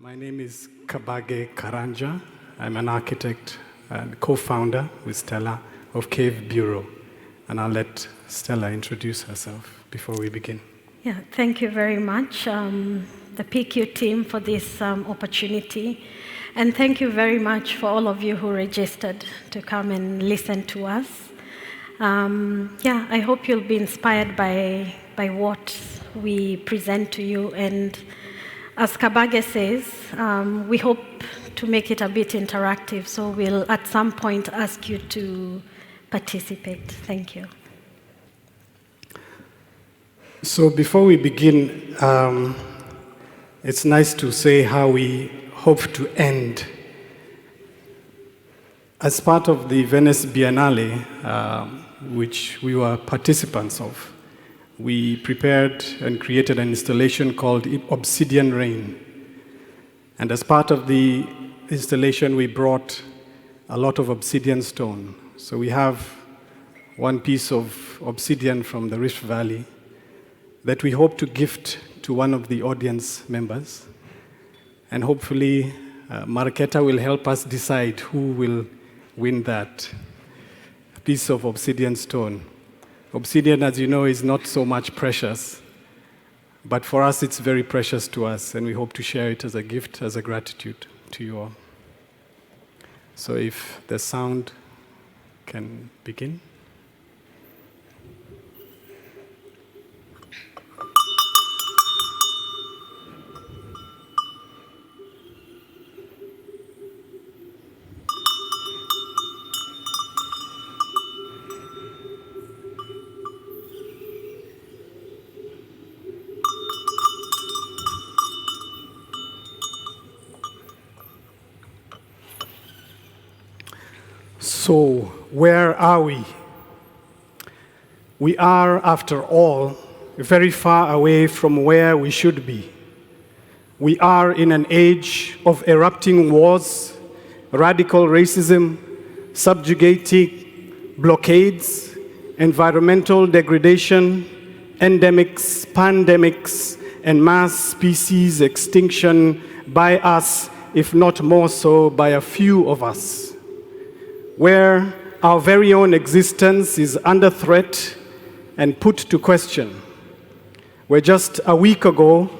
My name is Kabage Karanja. I'm an architect and co-founder with Stella of Cave Bureau. And I'll let Stella introduce herself before we begin. Yeah, thank you very much, the PQ team, for this opportunity. And thank you very much for all of you who registered to come and listen to us. I hope you'll be inspired by what we present to you. And as Kabage says, we hope to make it a bit interactive, so we'll at some point ask you to participate. Thank you. So before we begin, it's nice to say how we hope to end. As part of the Venice Biennale, which we were participants of, we prepared and created an installation called Obsidian Rain. And as part of the installation, we brought a lot of obsidian stone. So we have one piece of obsidian from the Rift Valley that we hope to gift to one of the audience members. And hopefully, Markéta will help us decide who will win that piece of obsidian stone. Obsidian, as you know, is not so much precious, but for us, it's very precious to us, and we hope to share it as a gift, as a gratitude to you all. So if the sound can begin. So, where are we? We are, after all, very far away from where we should be. We are in an age of erupting wars, radical racism, subjugating blockades, environmental degradation, endemics, pandemics, and mass species extinction by us, if not more so by a few of us, where our very own existence is under threat and put to question. Where just a week ago,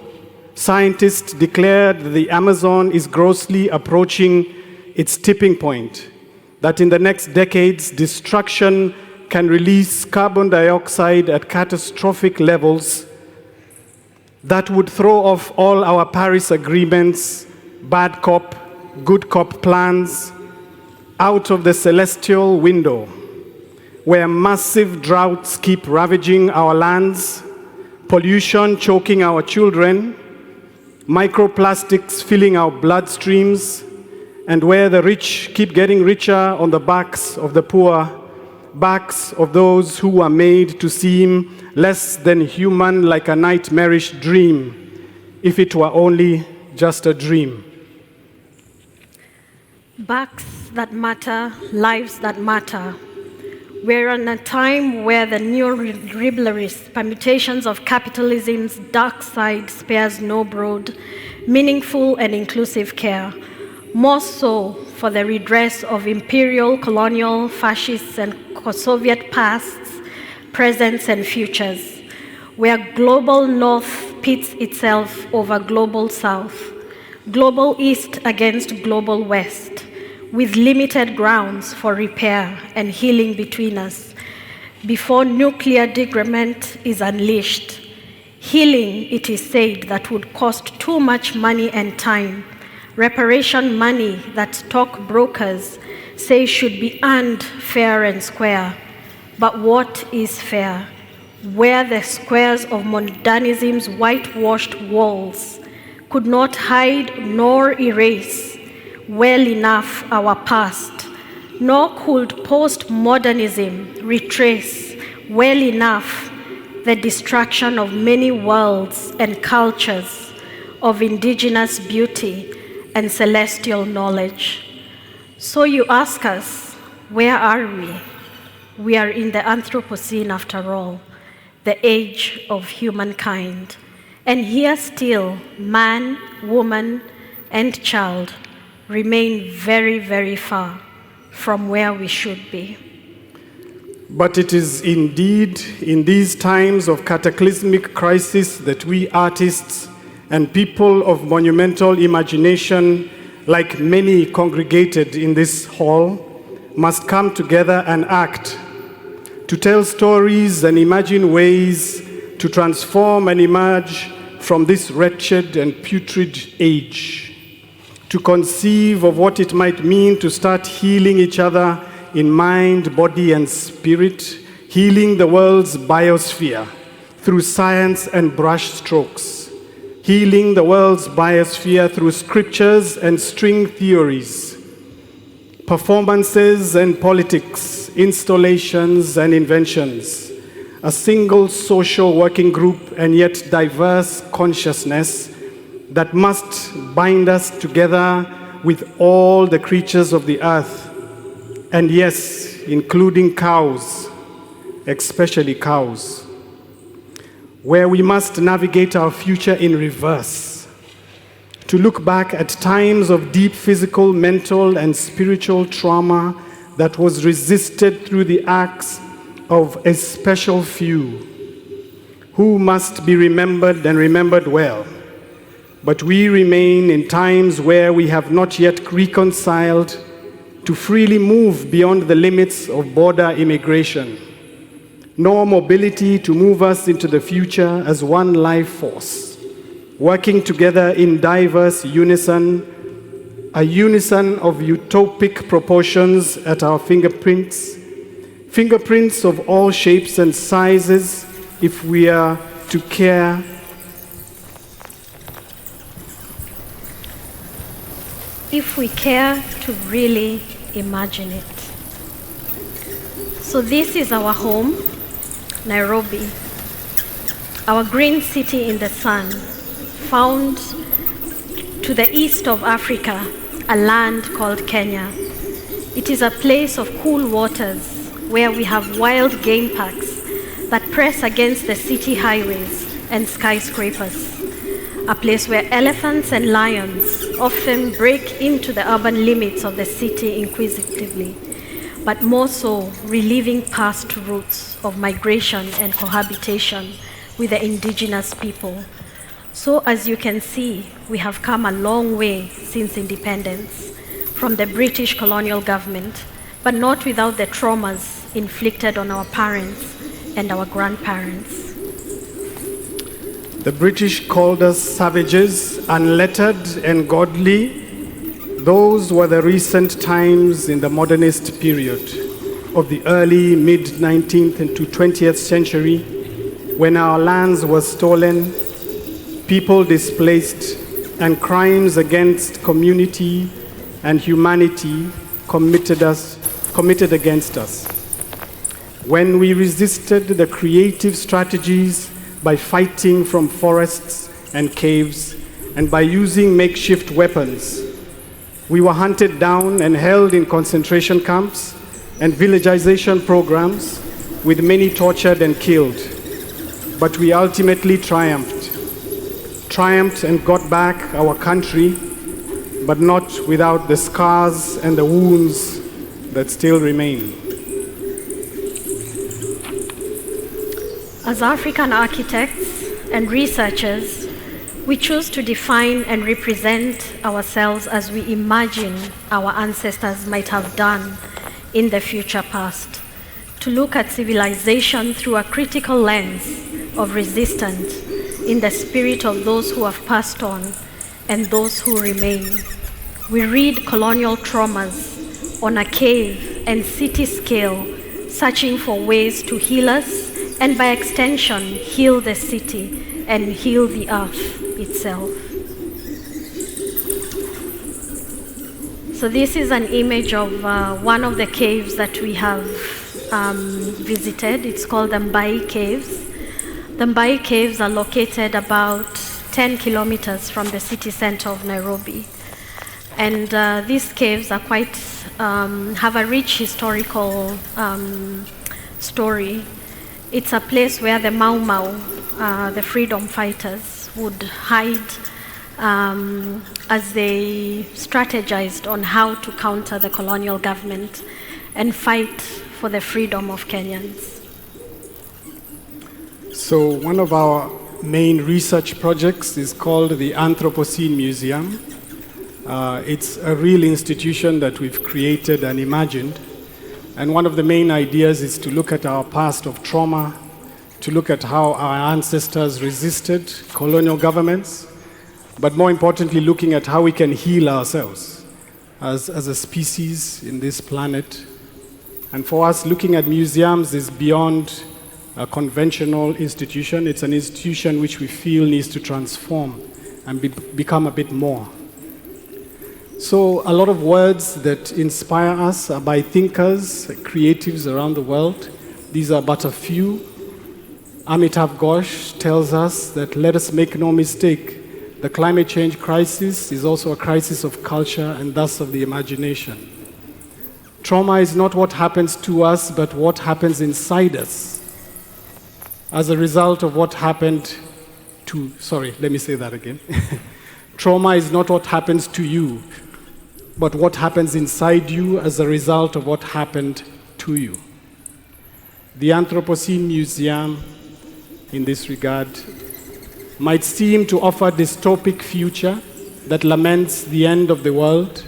scientists declared the Amazon is grossly approaching its tipping point, that in the next decades, destruction can release carbon dioxide at catastrophic levels that would throw off all our Paris agreements, bad cop, good cop plans, out of the celestial window, where massive droughts keep ravaging our lands, pollution choking our children, microplastics filling our bloodstreams, and where the rich keep getting richer on the backs of the poor, backs of those who are made to seem less than human, like a nightmarish dream, if it were only just a dream. Backs that matter, lives that matter. We're in a time where the neoliberalist permutations of capitalism's dark side spares no broad, meaningful and inclusive care, more so for the redress of imperial, colonial, fascist and Soviet pasts, presents and futures, where global North pits itself over global South, global East against global West, with limited grounds for repair and healing between us, before nuclear degradation is unleashed. Healing, it is said, that would cost too much money and time. Reparation money that stockbrokers say should be earned fair and square. But what is fair? Where the squares of modernism's whitewashed walls could not hide nor erase well enough our past, nor could postmodernism retrace well enough the destruction of many worlds and cultures of indigenous beauty and celestial knowledge. So you ask us, where are we? We are in the Anthropocene after all, the age of humankind. And here still, man, woman, and child remain very, very far from where we should be. But it is indeed in these times of cataclysmic crisis that we artists and people of monumental imagination, like many congregated in this hall, must come together and act, to tell stories and imagine ways to transform and emerge from this wretched and putrid age, to conceive of what it might mean to start healing each other in mind, body, and spirit, healing the world's biosphere through science and brush strokes, healing the world's biosphere through scriptures and string theories, performances and politics, installations and inventions, a single social working group and yet diverse consciousness that must bind us together with all the creatures of the earth, and yes, including cows, especially cows, where we must navigate our future in reverse, to look back at times of deep physical, mental, and spiritual trauma that was resisted through the acts of a special few who must be remembered and remembered well. But we remain in times where we have not yet reconciled to freely move beyond the limits of border immigration, nor mobility to move us into the future as one life force, working together in diverse unison, a unison of utopic proportions at our fingerprints, fingerprints of all shapes and sizes, if we are to care to really imagine it. So this is our home, Nairobi, our green city in the sun, found to the east of Africa, a land called Kenya. It is a place of cool waters where we have wild game parks that press against the city highways and skyscrapers. A place where elephants and lions often break into the urban limits of the city inquisitively, but more so reliving past roots of migration and cohabitation with the indigenous people. So as you can see, we have come a long way since independence from the British colonial government, but not without the traumas inflicted on our parents and our grandparents. The British called us savages, unlettered and godly. Those were the recent times in the modernist period of the early mid-19th into 20th century, when our lands were stolen, people displaced, and crimes against community and humanity committed against us. When we resisted the creative strategies by fighting from forests and caves, and by using makeshift weapons, we were hunted down and held in concentration camps and villagization programs, with many tortured and killed. But we ultimately triumphed and got back our country, but not without the scars and the wounds that still remain. As African architects and researchers, we choose to define and represent ourselves as we imagine our ancestors might have done in the future past, to look at civilization through a critical lens of resistance in the spirit of those who have passed on and those who remain. We read colonial traumas on a cave and city scale, searching for ways to heal us, and by extension, heal the city and heal the earth itself. So this is an image of one of the caves that we have visited. It's called the Mbai Caves. The Mbai Caves are located about 10 kilometers from the city center of Nairobi. And these caves are quite, have a rich historical story. It's a place where the Mau Mau, the freedom fighters, would hide as they strategized on how to counter the colonial government and fight for the freedom of Kenyans. So one of our main research projects is called the Anthropocene Museum. It's a real institution that we've created and imagined. And one of the main ideas is to look at our past of trauma, to look at how our ancestors resisted colonial governments, but more importantly, looking at how we can heal ourselves as a species in this planet. And for us, looking at museums is beyond a conventional institution. It's an institution which we feel needs to transform and become a bit more. So a lot of words that inspire us are by thinkers, creatives around the world. These are but a few. Amitav Ghosh tells us that let us make no mistake, the climate change crisis is also a crisis of culture and thus of the imagination. Trauma is not what happens to us, but what happens inside us as a result of what happened to, Trauma is not what happens to you, but what happens inside you as a result of what happened to you. The Anthropocene Museum, in this regard, might seem to offer a dystopic future that laments the end of the world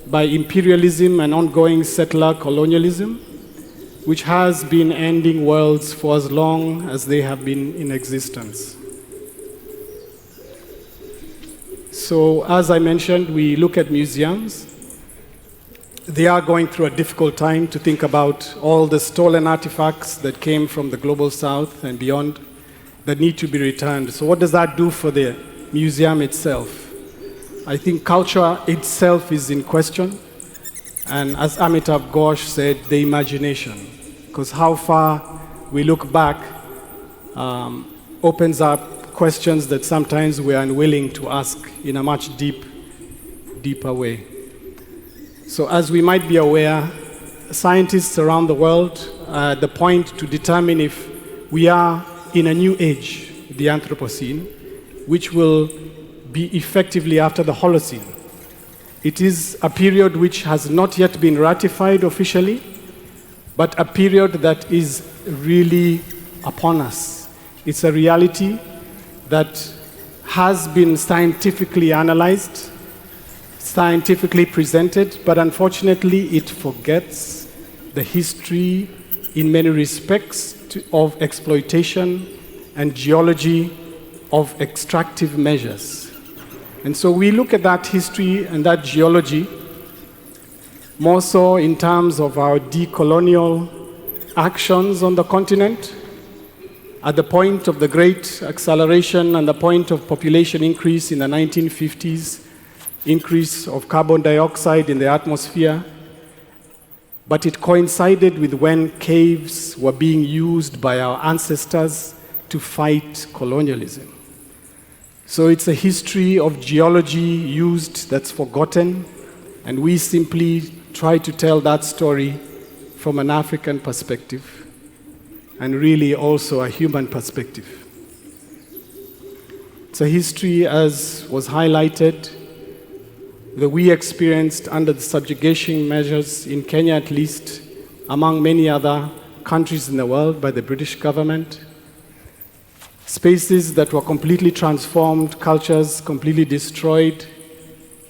by imperialism and ongoing settler colonialism, which has been ending worlds for as long as they have been in existence. So, as I mentioned, we look at museums. They are going through a difficult time to think about all the stolen artifacts that came from the global south and beyond that need to be returned. So what does that do for the museum itself? I think culture itself is in question. And as Amitav Ghosh said, the imagination. Because how far we look back opens up questions that sometimes we are unwilling to ask in a much deeper way. So as we might be aware, scientists around the world are at the point to determine if we are in a new age, the Anthropocene, which will be effectively after the Holocene. It is a period which has not yet been ratified officially, but a period that is really upon us. It's a reality that has been scientifically analyzed, scientifically presented, but unfortunately it forgets the history in many respects of exploitation and geology of extractive measures. And so we look at that history and that geology more so in terms of our decolonial actions on the continent at the point of the great acceleration and the point of population increase in the 1950s, increase of carbon dioxide in the atmosphere, but it coincided with when caves were being used by our ancestors to fight colonialism. So it's a history of geology used that's forgotten, and we simply try to tell that story from an African perspective, and really also a human perspective. It's a history, as was highlighted, that we experienced under the subjugation measures in Kenya, at least, among many other countries in the world by the British government. Spaces that were completely transformed, cultures completely destroyed,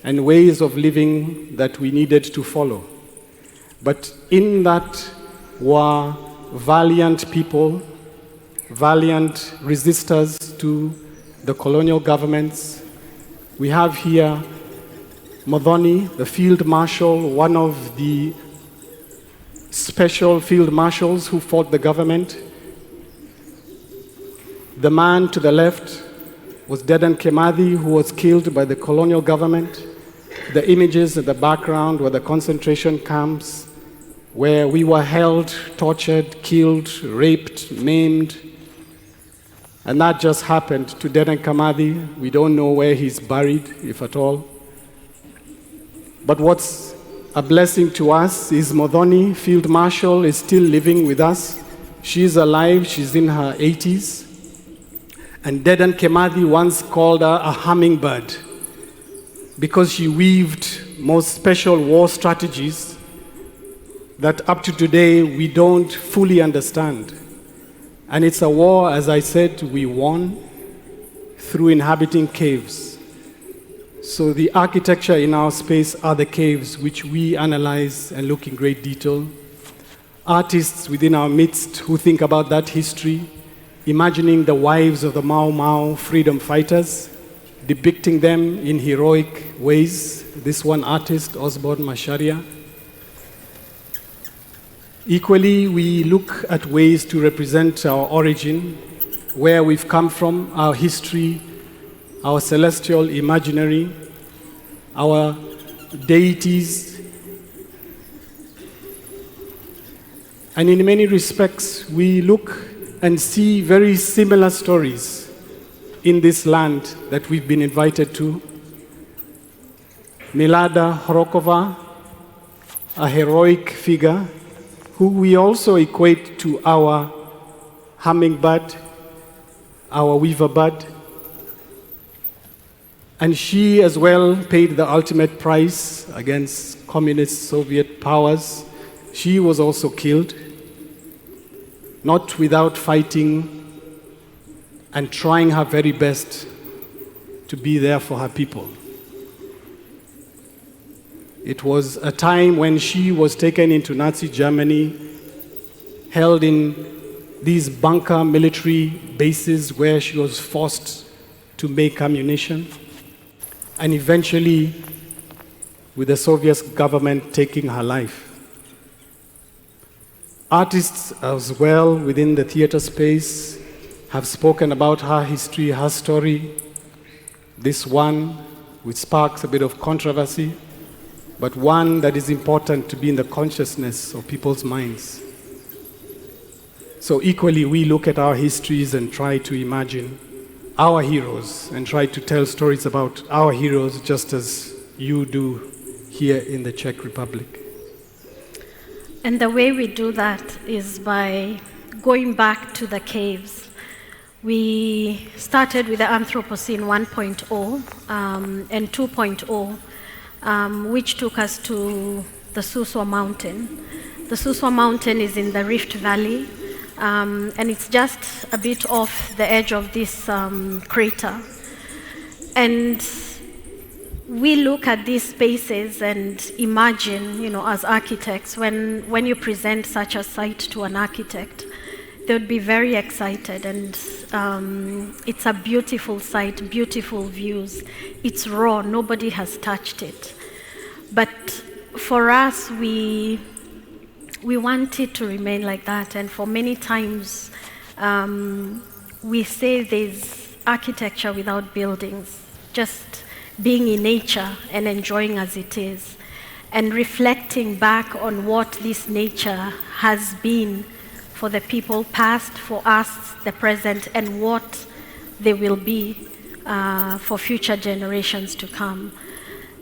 and ways of living that we needed to follow. But in that were valiant people, valiant resistors to the colonial governments. We have here Muthoni, the field marshal, one of the special field marshals who fought the government. The man to the left was Dedan Kimathi, who was killed by the colonial government. The images in the background were the concentration camps where we were held, tortured, killed, raped, maimed. And that just happened to Dedan Kimathi. We don't know where he's buried, if at all. But what's a blessing to us is Muthoni, Field Marshal, is still living with us. She's alive, she's in her 80s. And Dedan Kimathi once called her a hummingbird because she weaved most special war strategies that up to today we don't fully understand. And it's a war, as I said, we won through inhabiting caves. So the architecture in our space are the caves, which we analyze and look in great detail. Artists within our midst who think about that history, imagining the wives of the Mau Mau freedom fighters, depicting them in heroic ways. This one artist, Osborne Macharia. Equally, we look at ways to represent our origin, where we've come from, our history, our celestial imaginary, our deities. And in many respects, we look and see very similar stories in this land that we've been invited to. Milada Horokova, a heroic figure, who we also equate to our hummingbird, our weaver bird. And she as well paid the ultimate price against communist Soviet powers. She was also killed, not without fighting and trying her very best to be there for her people. It was a time when she was taken into Nazi Germany, held in these bunker military bases where she was forced to make ammunition, and eventually, with the Soviet government taking her life. Artists as well within the theater space have spoken about her history, her story. This one, which sparks a bit of controversy, but one that is important to be in the consciousness of people's minds. So equally, we look at our histories and try to imagine our heroes and try to tell stories about our heroes just as you do here in the Czech Republic. And the way we do that is by going back to the caves. We started with the Anthropocene 1.0 and 2.0, which took us to the Suswa Mountain. The Suswa Mountain is in the Rift Valley, and it's just a bit off the edge of this crater. And we look at these spaces and imagine, as architects, when you present such a site to an architect, they would be very excited. And it's a beautiful site, beautiful views. It's raw, nobody has touched it. But for us, we want it to remain like that. And for many times, we say there's architecture without buildings, just being in nature and enjoying as it is, and reflecting back on what this nature has been for the people past, for us, the present, and what they will be for future generations to come.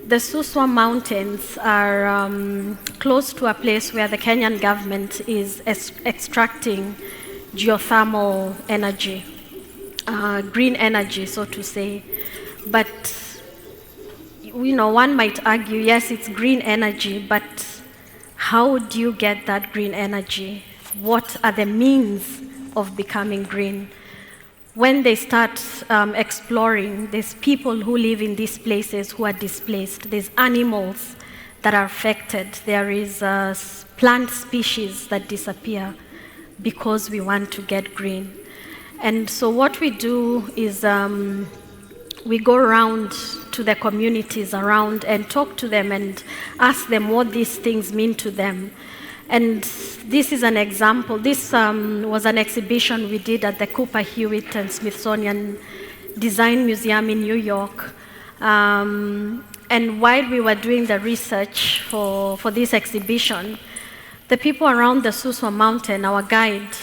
The Suswa Mountains are close to a place where the Kenyan government is extracting geothermal energy, green energy, so to say. But one might argue, yes, it's green energy, but how do you get that green energy? What are the means of becoming green? When they start exploring, there's people who live in these places who are displaced. There's animals that are affected. There is plant species that disappear because we want to get green. And so what we do is we go around to the communities around and talk to them and ask them what these things mean to them. And this is an example. This was an exhibition we did at the Cooper Hewitt and Smithsonian Design Museum in New York. And while we were doing the research for this exhibition, the people around the Suswa Mountain, our guide,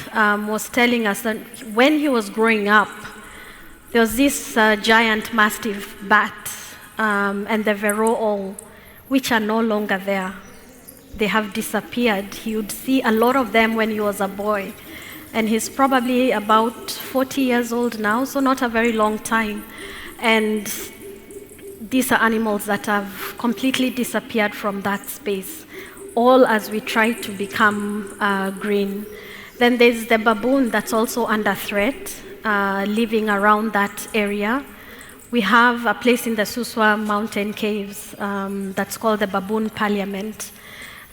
was telling us that when he was growing up, there was this giant mastiff bat and the Verreaux, which are no longer there. They have disappeared. He would see a lot of them when he was a boy. And he's probably about 40 years old now, so not a very long time. And these are animals that have completely disappeared from that space, all as we try to become green. Then there's the baboon that's also under threat, living around that area. We have a place in the Suswa mountain caves that's called the Baboon Parliament.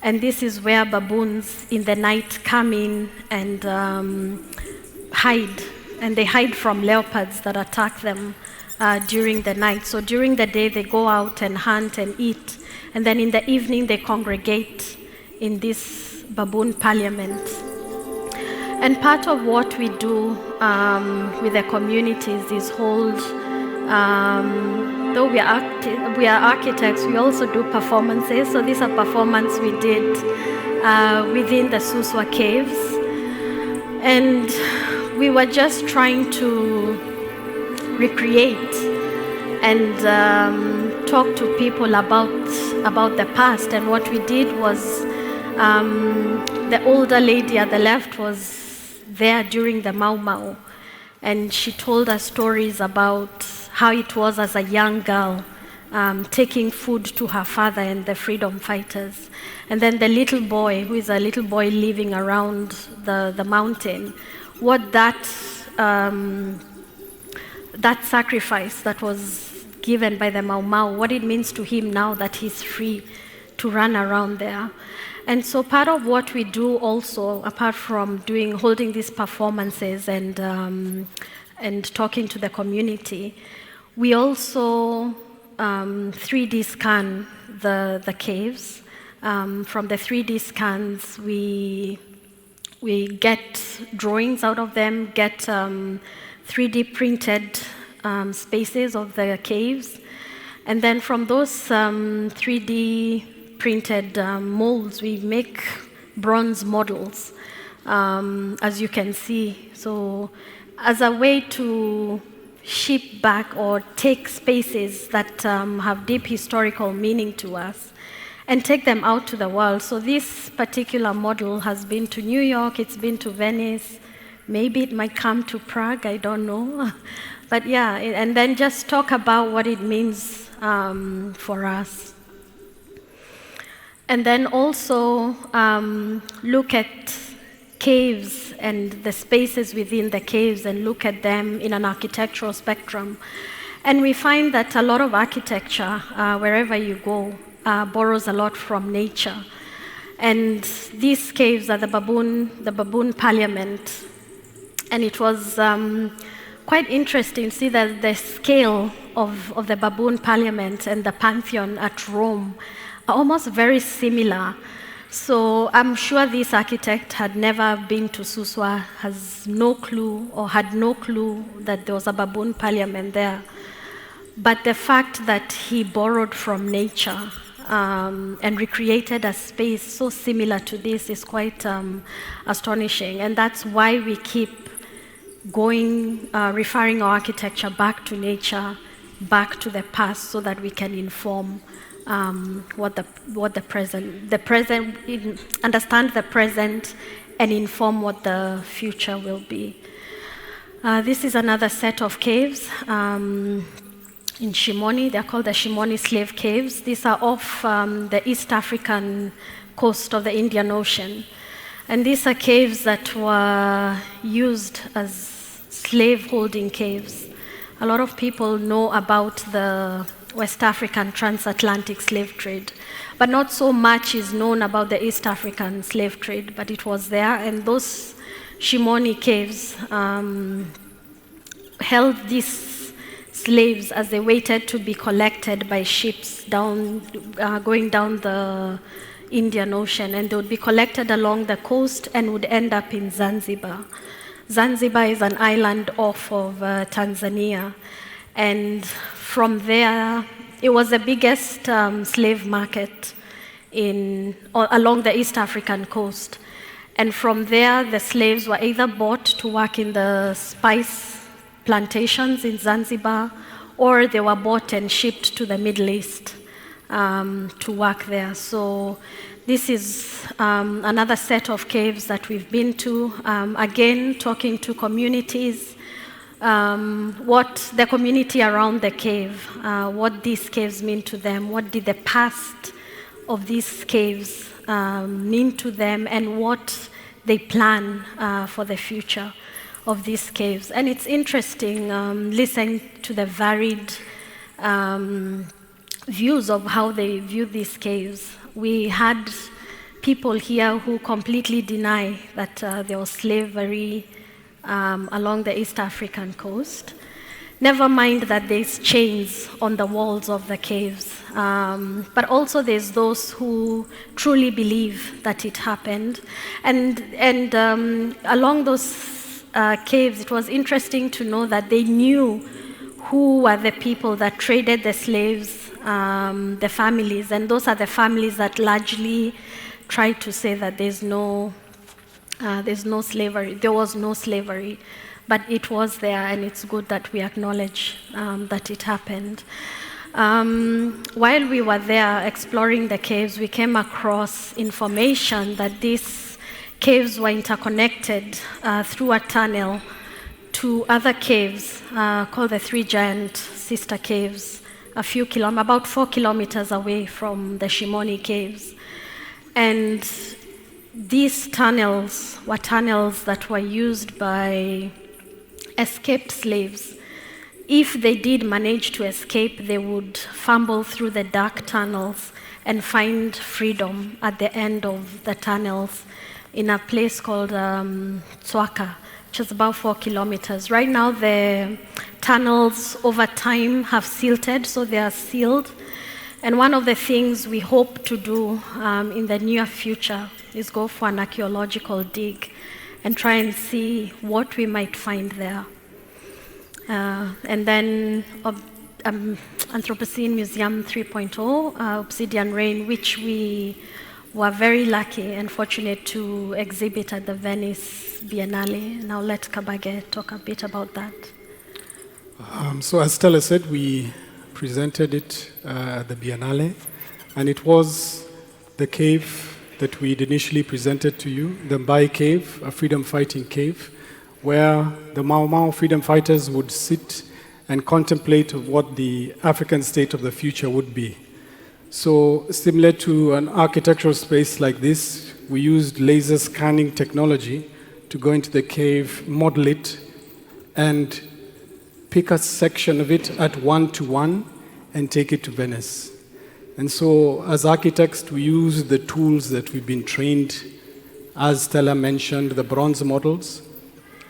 And this is where baboons in the night come in and hide. And they hide from leopards that attack them during the night. So during the day, they go out and hunt and eat. And then in the evening, they congregate in this Baboon Parliament. And part of what we do with the communities is hold, though we are architects, we also do performances. So these are performances we did within the Suswa caves. And we were just trying to recreate and talk to people about the past. And what we did was, the older lady at the left was there during the Mau Mau, and she told us stories about how it was as a young girl taking food to her father and the freedom fighters. And then the little boy, who is a little boy living around the mountain, what that sacrifice that was given by the Mau Mau, what it means to him now that he's free to run around there. And so part of what we do also, apart from holding these performances and talking to the community, we also 3D scan the caves. From the 3D scans, we get drawings out of them, get 3D printed spaces of the caves. And then from those 3D printed molds, we make bronze models, as you can see. So as a way to ship back or take spaces that have deep historical meaning to us and take them out to the world. So this particular model has been to New York, it's been to Venice, maybe it might come to Prague, I don't know. But yeah, and then just talk about what it means for us. And then also look at caves and the spaces within the caves and look at them in an architectural spectrum. And we find that a lot of architecture, wherever you go, borrows a lot from nature. And these caves are the Baboon Parliament. And it was quite interesting to see that the scale of the Baboon Parliament and the Pantheon at Rome are almost very similar. So I'm sure this architect had never been to Suswa, has no clue or had no clue that there was a Baboon Parliament there. But the fact that he borrowed from nature and recreated a space so similar to this is quite astonishing. And that's why we keep going, referring our architecture back to nature, back to the past, so that we can inform what the present, understand the present and inform what the future will be. This is another set of caves in Shimoni. They're called the Shimoni slave caves. These are off the East African coast of the Indian Ocean. And these are caves that were used as slave-holding caves. A lot of people know about the West African transatlantic slave trade, but not so much is known about the East African slave trade, but it was there. And those Shimoni caves held these slaves as they waited to be collected by ships going down the Indian Ocean, and they would be collected along the coast and would end up in Zanzibar. Zanzibar is an island off of Tanzania, and from there, it was the biggest slave market along the East African coast. And from there, the slaves were either bought to work in the spice plantations in Zanzibar, or they were bought and shipped to the Middle East to work there. So this is another set of caves that we've been to. Again, talking to communities, what the community around the cave, what these caves mean to them, what did the past of these caves mean to them, and what they plan for the future of these caves. And it's interesting listening to the varied views of how they view these caves. We had people here who completely deny that there was slavery along the East African coast. Never mind that there's chains on the walls of the caves. But also there's those who truly believe that it happened. And along those caves, it was interesting to know that they knew who were the people that traded the slaves, the families, and those are the families that largely try to say that there's no slavery. There was no slavery, but it was there, and it's good that we acknowledge that it happened. While we were there exploring the caves, we came across information that these caves were interconnected through a tunnel to other caves called the Three Giant Sister Caves, about 4 kilometers away from the Shimoni caves. And these tunnels were tunnels that were used by escaped slaves. If they did manage to escape, they would fumble through the dark tunnels and find freedom at the end of the tunnels in a place called Tswaka, which is about 4 kilometers. Right now, the tunnels over time have silted, so they are sealed. And one of the things we hope to do in the near future is go for an archaeological dig and try and see what we might find there. And then Anthropocene Museum 3.0, Obsidian Rain, which we were very lucky and fortunate to exhibit at the Venice Biennale. And I'll let Kabage talk a bit about that. So as Stella said, we presented it at the Biennale, and it was the cave that we'd initially presented to you, the Mbai Cave, a freedom fighting cave, where the Mau Mau freedom fighters would sit and contemplate what the African state of the future would be. So similar to an architectural space like this, we used laser scanning technology to go into the cave, model it, and pick a section of it at 1:1 and take it to Venice. And so as architects, we use the tools that we've been trained, as Stella mentioned, the bronze models.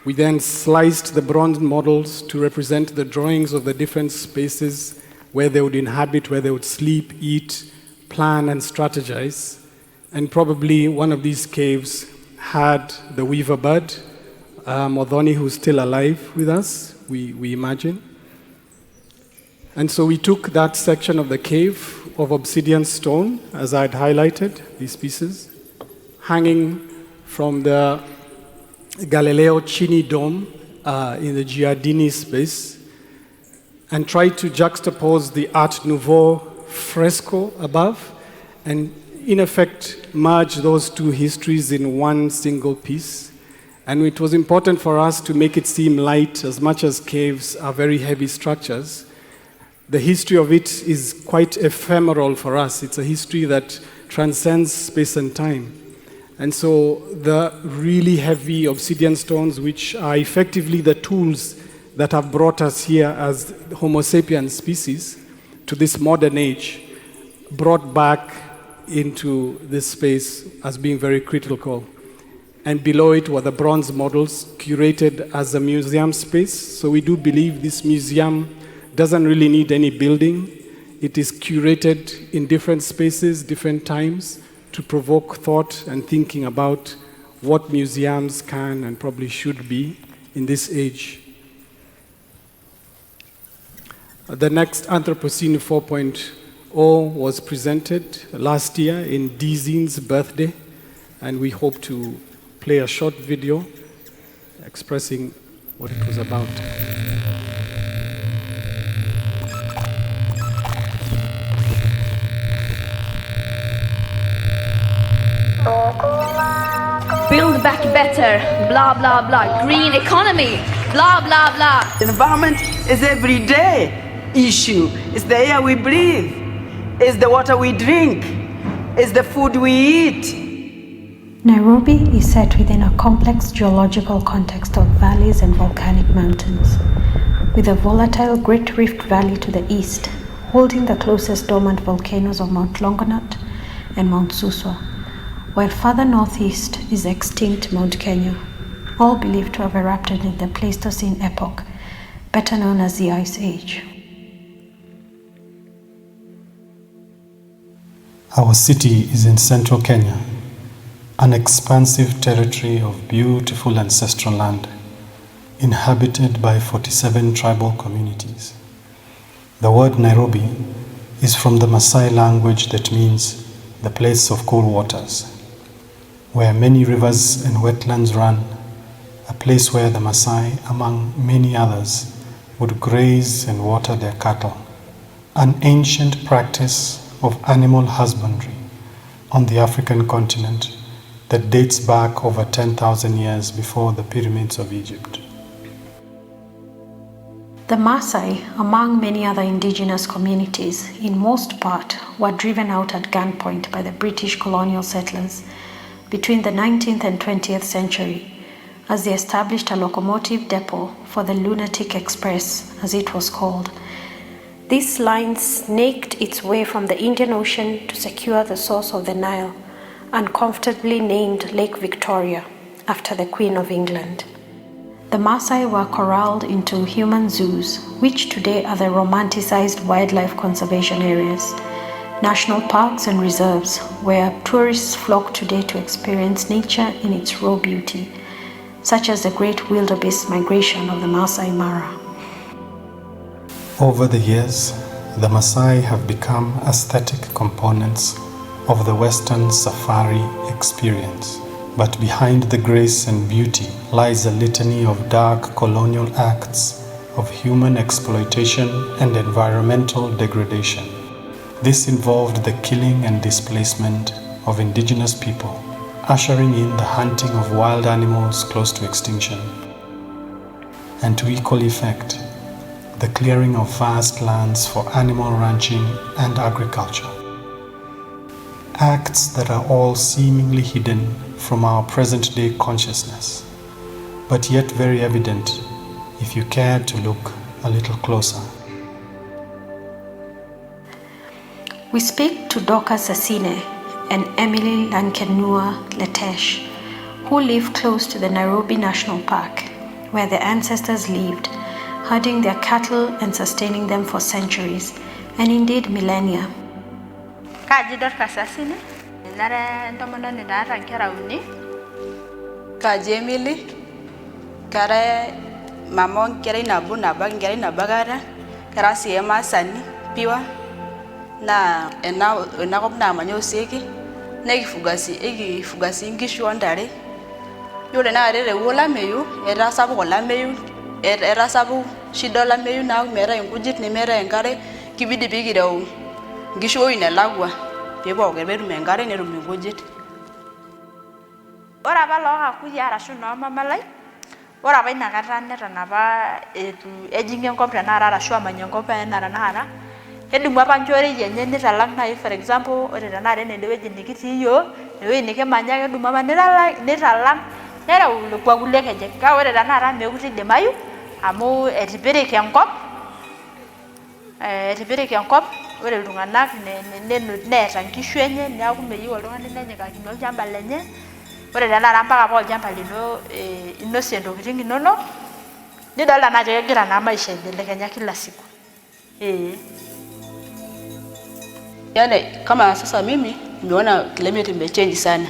We then sliced the bronze models to represent the drawings of the different spaces where they would inhabit, where they would sleep, eat, plan, and strategize. And probably one of these caves had the weaver bird, Modhoni, who's still alive with us, we imagine. And so we took that section of the cave of obsidian stone, as I had highlighted, these pieces, hanging from the Galileo Cini dome in the Giardini space, and tried to juxtapose the Art Nouveau fresco above, and in effect merge those two histories in one single piece. And it was important for us to make it seem light, as much as caves are very heavy structures. The history of it is quite ephemeral for us. It's a history that transcends space and time. And so the really heavy obsidian stones, which are effectively the tools that have brought us here as Homo sapiens species to this modern age, brought back into this space as being very critical. And below it were the bronze models curated as a museum space. So we do believe this museum doesn't really need any building. It is curated in different spaces, different times, to provoke thought and thinking about what museums can and probably should be in this age. The next Anthropocene 4.0 was presented last year in Dizin's birthday, and we hope to play a short video expressing what it was about. Build back better, blah blah blah, green economy. blah, blah, blah. The environment is everyday issue. It's the air we breathe. It's the water we drink. It's the food we eat. Nairobi is set within a complex geological context of valleys and volcanic mountains, with a volatile Great Rift Valley to the east, holding the closest dormant volcanoes of Mount Longonot and Mount Suswa, while further northeast is extinct Mount Kenya, all believed to have erupted in the Pleistocene epoch, better known as the Ice Age. Our city is in central Kenya, an expansive territory of beautiful ancestral land, inhabited by 47 tribal communities. The word Nairobi is from the Maasai language that means the place of cool waters, where many rivers and wetlands run, a place where the Maasai, among many others, would graze and water their cattle, an ancient practice of animal husbandry on the African continent that dates back over 10,000 years before the pyramids of Egypt. The Maasai, among many other indigenous communities, in most part were driven out at gunpoint by the British colonial settlers between the 19th and 20th century, as they established a locomotive depot for the Lunatic Express, as it was called. This line snaked its way from the Indian Ocean to secure the source of the Nile, uncomfortably named Lake Victoria, after the Queen of England. The Maasai were corralled into human zoos, which today are the romanticized wildlife conservation areas, national parks and reserves, where tourists flock today to experience nature in its raw beauty, such as the great wildebeest migration of the Maasai Mara. Over the years, the Maasai have become aesthetic components of the Western safari experience. But behind the grace and beauty lies a litany of dark colonial acts of human exploitation and environmental degradation. This involved the killing and displacement of indigenous people, ushering in the hunting of wild animals close to extinction, and to equal effect, the clearing of vast lands for animal ranching and agriculture. Acts that are all seemingly hidden from our present-day consciousness, but yet very evident if you care to look a little closer. We speak to Dorcas Asine and Emily Lankenua Letesh, who live close to the Nairobi National Park, where their ancestors lived, herding their cattle and sustaining them for centuries, and indeed millennia. Kaji Dorcas Asine, nara ntomononi naata nkera uni. Kaji Emily, kara mama nkera nabo nkera nabagara, kara sie masani piwa na enakop namanya oseki nekifugasi nkishu ontare. Yole na rere olameyu era sapu olameyu era sapu shida olameyu na mera inkujit nemera enkare kibidi pigireu nkishu oinelagwa peepo kebetum enkare netum inkujit. Ore apa lookakuyi arashu noomamalai, ore apa inakata neton apa etu ejing'e enkop tenakata arashu amanya enkop enaa tenakata, kedumu apa nchorei enye nitalang nai, for example, ore tenakata enewueji nikitii yiok, ewueji nikimanya kedumu apa nitalang nereu lekua kulie kejek. Kake ore tenakata meekure idimayu amu etipiriki enkop, ore iltung'anak neeta nkishu enye, neeku meyieu oltung'ani nenyikakini olchamba lenye. Ore tenakata mpaka apa olchamba lino inosie ntokitin inonok, nidolta naa ajo kegira naa maisha aibelekenya kila siku. Yani kama sasa mimi nimeona climate imechange sana.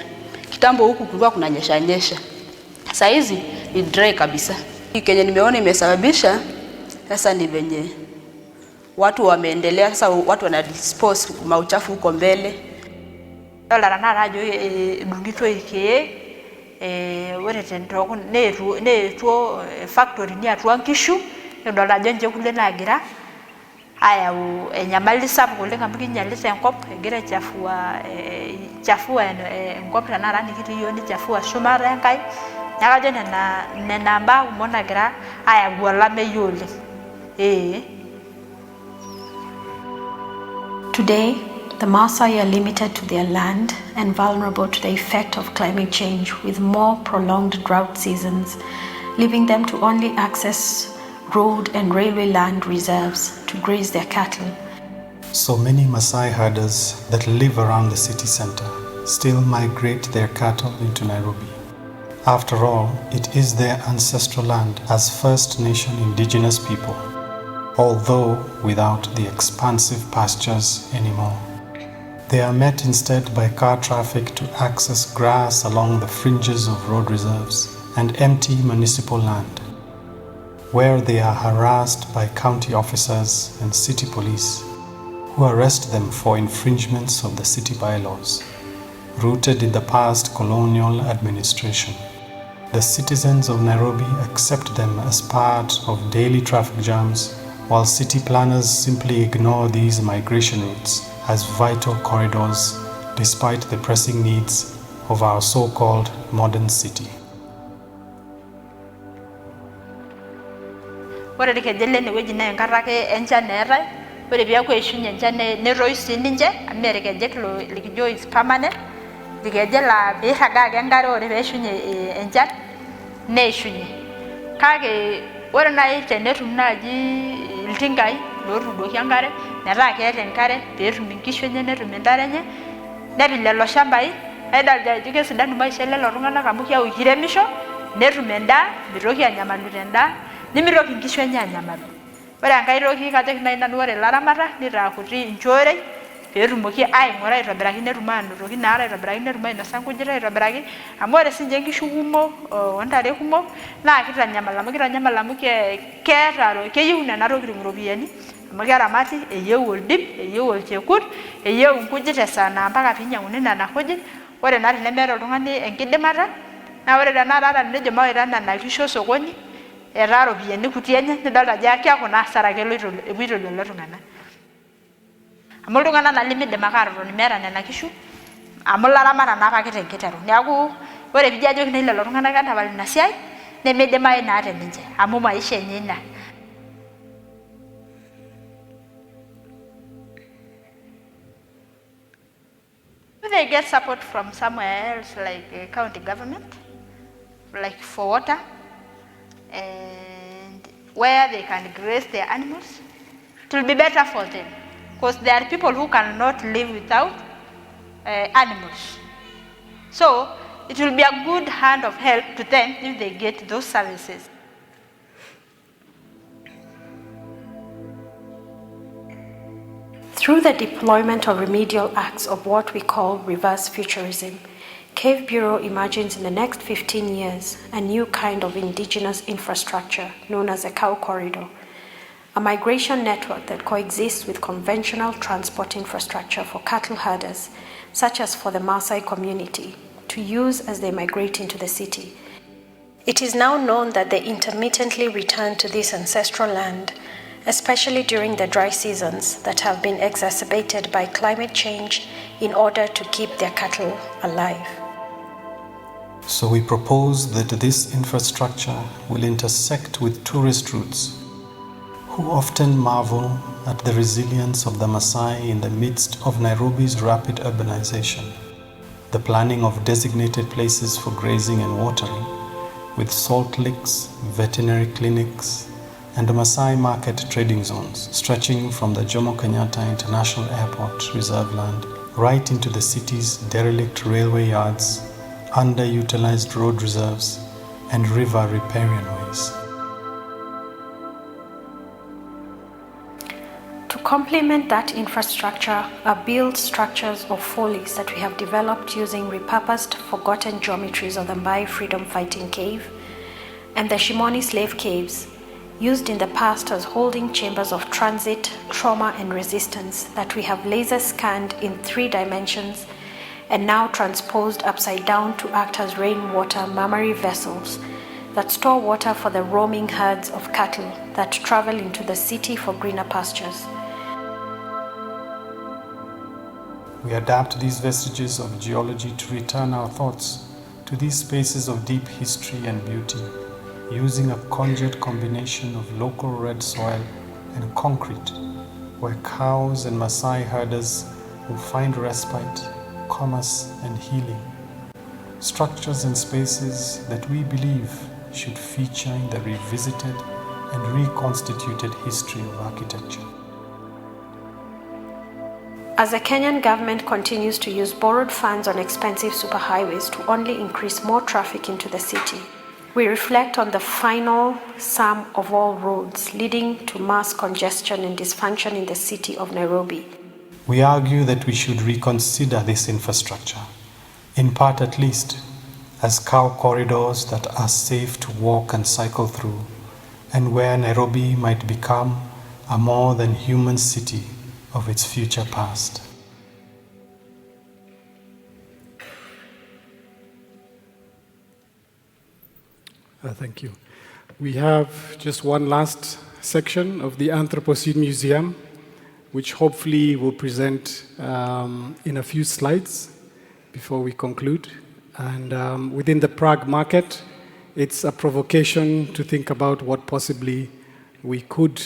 Kitambo huku kulikuwa kunanyesha. Sasa hizi ni dry kabisa. Kenya nimeona imesababisha sasa ni venye watu wameendelea, sasa watu wana dispose mauchafu huko mbele. Dola tenakata ajo edung'itoi irkeek, ore tentoki neetuo factory ni atua nkishu, kidolta ajo nche kulie naagira ayau enyamali sapuk oleng amu kinyalita enkop, egira aichafua enkop tenakata nikitii yiok, nichafua shumata enkai, Nakajo nena mbaa kumok nagira ayau olameyu oleng. Today, the Maasai are limited to their land and vulnerable to the effect of climate change, with more prolonged drought seasons, leaving them to only access road and railway land reserves to graze their cattle. So many Maasai herders that live around the city center still migrate their cattle into Nairobi. After all, it is their ancestral land as First Nation indigenous people, although without the expansive pastures anymore. They are met instead by car traffic to access grass along the fringes of road reserves and empty municipal land, where they are harassed by county officers and city police, who arrest them for infringements of the city bylaws, rooted in the past colonial administration. The citizens of Nairobi accept them as part of daily traffic jams, while city planners simply ignore these migration routes as vital corridors, despite the pressing needs of our so-called modern city. Ore irkejek lenewueji naa enkata ake enchan eetae, ore peeku eishunye enchan netoyu sii ninche amu irkejek likijo is permanent, irkejek laa peirragaa ake enkare ore peishunye enchan neishunye. Kake ore naaji tenetum naaji iltinkai lootuudoki enkare metaa keeta enkare peetum inkishu enye netum intare enye nepik lelo shambai, nedol ajo kesidanu maisha lelo tung'anak amu keeku kiremisho netum endaa, mitoki anyamalu tendaa, nimitoki inkishu enye anyamalu. Ore enkae toki kajoki naaji nanu ore ilaramatak nitaa kuti inchoorei peetumoki aing'ura aitobiraki netum aanotoki inaare aitobiraki netum ainosa nkujit aitobiraki amu ore siinche inkishu kumok ontare kumok naa kitanyamal amu keyieu nena tokitin iropiyiani amu keramati, eyieu oldip, eyieu olchekut, eyieu nkujit esaa naa mpaka piinyang'uni nena kujit. Ore naa tenemeeta oltung'ani enkidimata naa ore tenakata tenejo mawaita nena kishu osokoni etaa iropiyiani kuti enye nidolta ajo keeku naa hasara ake epuito lelo tung'anak. Amu iltung'anak naa limidim ake aatotoni meeta nena kishu amu ilaramatak naa apake tenkiteru. Neeku ore piijo ajoki lelo tung'anak entapal ina siai nemidimayu naa teninche amu maisha enye ina. They get support from somewhere else like county government, like for water and where they can graze their animals, it will be better for them because there are people who cannot live without animals. So it will be a good hand of help to them if they get those services. Through the deployment of remedial acts of what we call reverse futurism, Cave Bureau imagines in the next 15 years a new kind of indigenous infrastructure known as a cow corridor, a migration network that coexists with conventional transport infrastructure for cattle herders, such as for the Maasai community, to use as they migrate into the city. It is now known that they intermittently return to this ancestral land, especially during the dry seasons that have been exacerbated by climate change in order to keep their cattle alive. So we propose that this infrastructure will intersect with tourist routes, who often marvel at the resilience of the Maasai in the midst of Nairobi's rapid urbanization, the planning of designated places for grazing and watering, with salt licks, veterinary clinics, and the Maasai market trading zones stretching from the Jomo Kenyatta International Airport reserve land right into the city's derelict railway yards, underutilized road reserves, and river riparian ways. To complement that infrastructure are built structures of follies that we have developed using repurposed, forgotten geometries of the Mbai Freedom Fighting Cave and the Shimoni slave caves, used in the past as holding chambers of transit, trauma, and resistance that we have laser scanned in 3 dimensions and now transposed upside down to act as rainwater mammary vessels that store water for the roaming herds of cattle that travel into the city for greener pastures. We adapt these vestiges of geology to return our thoughts to these spaces of deep history and beauty, using a conjured combination of local red soil and concrete, where cows and Maasai herders will find respite, commerce, and healing. Structures and spaces that we believe should feature in the revisited and reconstituted history of architecture. As the Kenyan government continues to use borrowed funds on expensive superhighways to only increase more traffic into the city, we reflect on the final sum of all roads leading to mass congestion and dysfunction in the city of Nairobi. We argue that we should reconsider this infrastructure, in part at least, as cow corridors that are safe to walk and cycle through, and where Nairobi might become a more than human city of its future past. Thank you. We have just one last section of the Anthropocene Museum, which hopefully will present in a few slides before we conclude. And within the Prague market, it's a provocation to think about what possibly we could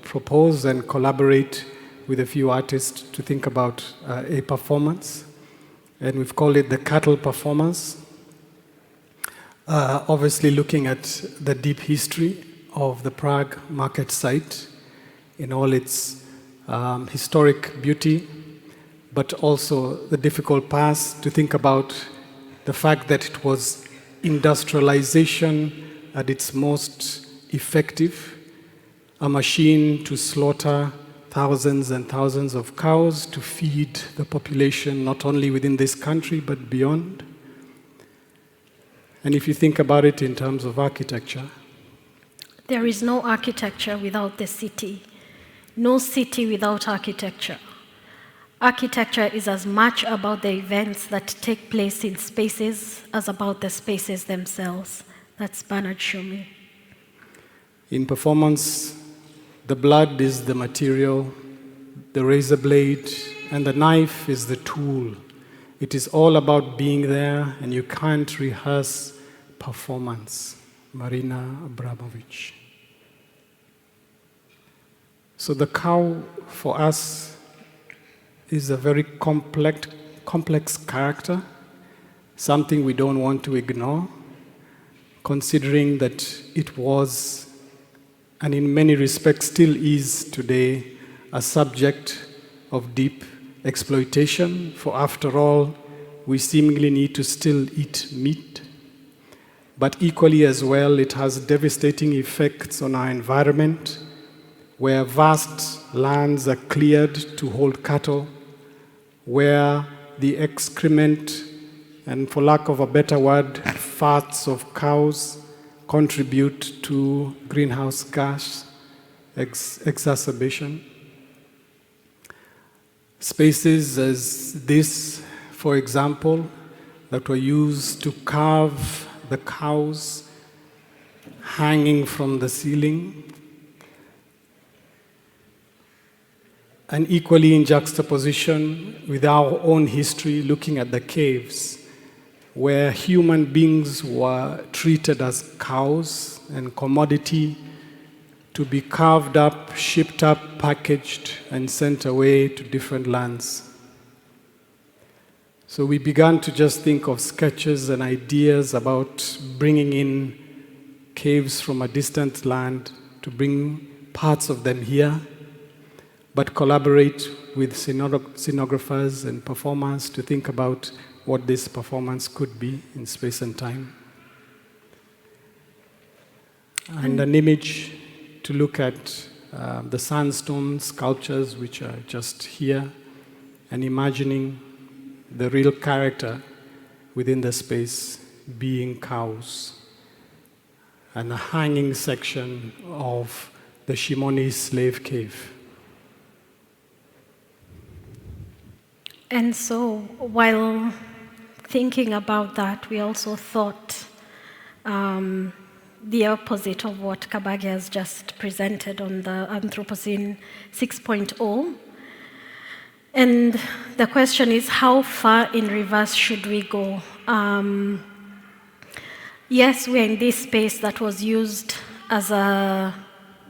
propose and collaborate with a few artists to think about a performance. And we've called it the cattle performance. Obviously looking at the deep history of the Prague market site in all its historic beauty, but also the difficult past, to think about the fact that it was industrialization at its most effective, a machine to slaughter thousands and thousands of cows to feed the population, not only within this country, but beyond. And if you think about it in terms of architecture, There is no architecture without the city, no city without architecture. Architecture is as much about the events that take place in spaces as about the spaces themselves. That's Bernard Shumi. in performance, the blood is the material, the razor blade, and the knife is the tool. It is all about being there, and you can't rehearse performance. Marina Abramovich. So the cow, for us, is a very complex character, something we don't want to ignore, considering that it was, and in many respects still is today, a subject of deep exploitation, for after all, we seemingly need to still eat meat. But equally as well, it has devastating effects on our environment, where vast lands are cleared to hold cattle, where the excrement, and for lack of a better word, farts of cows contribute to greenhouse gas exacerbation. Spaces as this, for example, that were used to carve the cows hanging from the ceiling, and equally in juxtaposition with our own history, looking at the caves, where human beings were treated as cows and commodity to be carved up, shipped up, packaged, and sent away to different lands. So we began to just think of sketches and ideas about bringing in caves from a distant land to bring parts of them here, but collaborate with scenographers and performers to think about what this performance could be in space and time. And an image to look at the sandstone sculptures which are just here, and imagining the real character within the space being cows, and a hanging section of the Shimoni slave cave. And so, while thinking about that, we also thought the opposite of what Kabage has just presented on the Anthropocene 6.0. And the question is, how far in reverse should we go? Yes, we're in this space that was used as a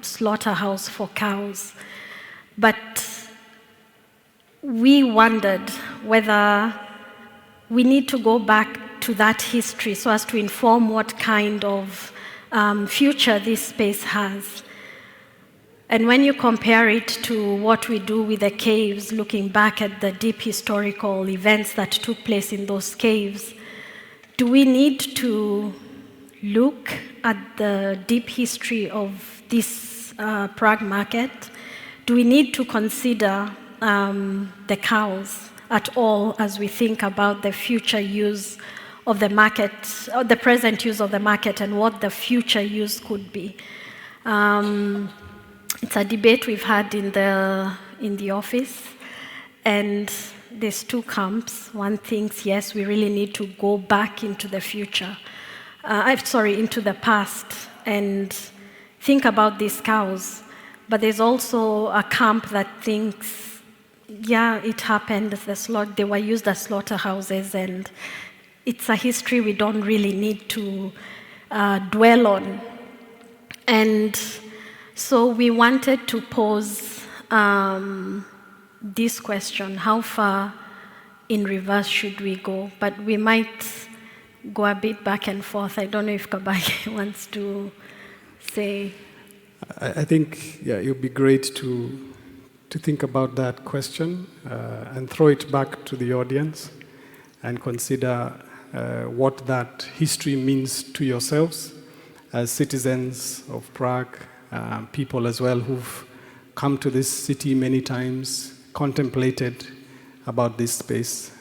slaughterhouse for cows, but we wondered whether we need to go back to that history so as to inform what kind of future this space has. And when you compare it to what we do with the caves, looking back at the deep historical events that took place in those caves, do we need to look at the deep history of this Prague market? Do we need to consider the cows at all as we think about the future use of the market, or the present use of the market, and what the future use could be? It's a debate we've had in the office, and there's two camps. One thinks, yes, we really need to go back into the future, into the past, and think about these cows. But there's also a camp that thinks, yeah, it happened, they were used as slaughterhouses, and it's a history we don't really need to dwell on. And so we wanted to pose this question: how far in reverse should we go? But we might go a bit back and forth. I don't know if Kabake wants to say. I think, yeah, it would be great to think about that question and throw it back to the audience and consider what that history means to yourselves as citizens of Prague, people as well who've come to this city many times, contemplated about this space.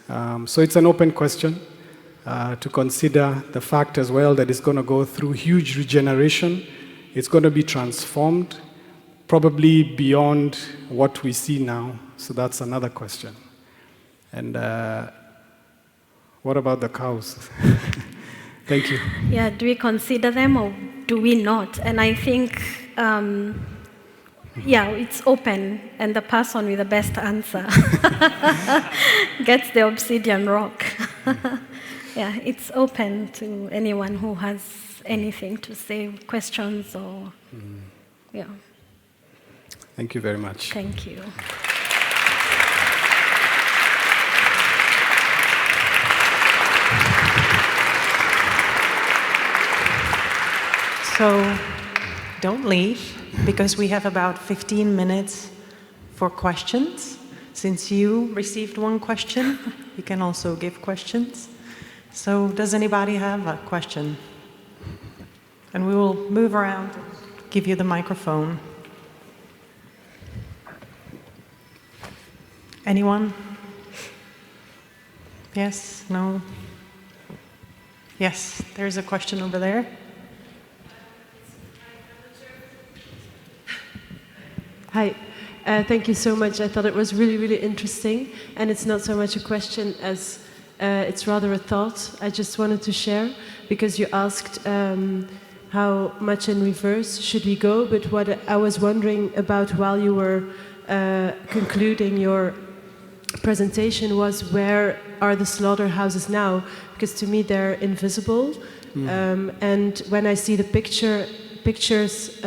So it's an open question to consider the fact as well that it's going to go through huge regeneration. It's going to be transformed, probably beyond what we see now. So that's another question. And what about the cows? Thank you. Yeah, do we consider them or do we not? And I think, it's open, and the person with the best answer gets the obsidian rock. Yeah, it's open to anyone who has anything to say, questions or, yeah. Thank you very much. Thank you. So don't leave, because we have about 15 minutes for questions. Since you received one question, you can also give questions. So does anybody have a question? And we will move around, give you the microphone. Anyone? Yes? No? Yes, there's a question over there. Hi, thank you so much. I thought it was really, really interesting. And it's not so much a question as it's rather a thought I just wanted to share, because you asked how much in reverse should we go, but what I was wondering about while you were concluding your presentation was, where are the slaughterhouses now? Because to me they're invisible. And when I see the pictures,